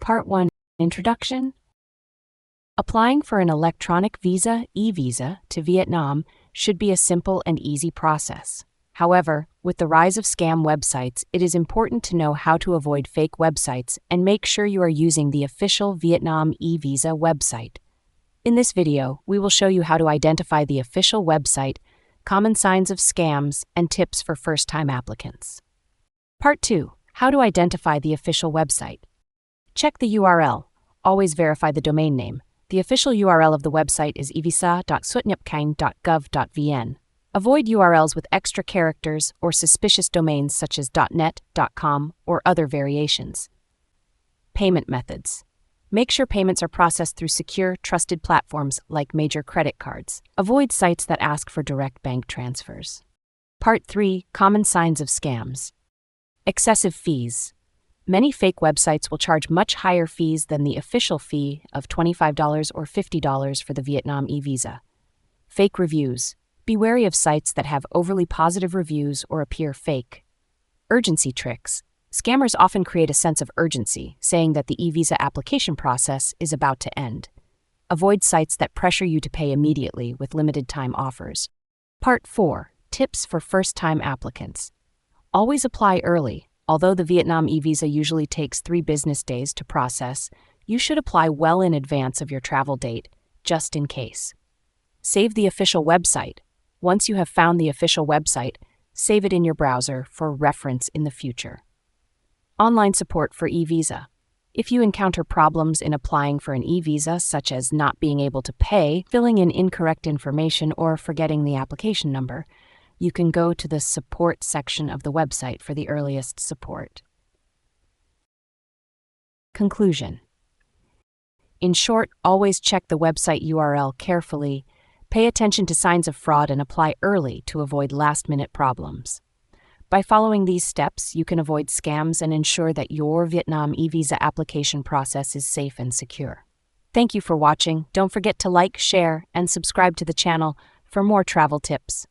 Part 1. Introduction. Applying for an electronic visa, e-visa, to Vietnam should be a simple and easy process. However, with the rise of scam websites, it is important to know how to avoid fake websites and make sure you are using the official Vietnam e-visa website. In this video, we will show you how to identify the official website, common signs of scams, and tips for first-time applicants. Part 2. How to identify the official website. Check the URL. Always verify the domain name. The official URL of the website is evisa.suotnhpcang.gov.vn. Avoid URLs with extra characters or suspicious domains such as .net, .com, or other variations. Payment methods. Make sure payments are processed through secure, trusted platforms like major credit cards. Avoid sites that ask for direct bank transfers. Part 3. Common signs of scams. Excessive fees. Many fake websites will charge much higher fees than the official fee of $25 or $50 for the Vietnam e-visa. Fake reviews. Be wary of sites that have overly positive reviews or appear fake. Urgency tricks. Scammers often create a sense of urgency, saying that the e-visa application process is about to end. Avoid sites that pressure you to pay immediately with limited time offers. Part 4. Tips for first-time applicants. Always apply early. Although the Vietnam e-visa usually takes 3 business days to process, you should apply well in advance of your travel date, just in case. Save the official website. Once you have found the official website, save it in your browser for reference in the future. Online support for e-visa. If you encounter problems in applying for an e-visa, such as not being able to pay, filling in incorrect information, or forgetting the application number, you can go to the support section of the website for the earliest support. Conclusion. In short, always check the website URL carefully, pay attention to signs of fraud, and apply early to avoid last-minute problems. By following these steps, you can avoid scams and ensure that your Vietnam e-visa application process is safe and secure. Thank you for watching. Don't forget to like, share, and subscribe to the channel for more travel tips.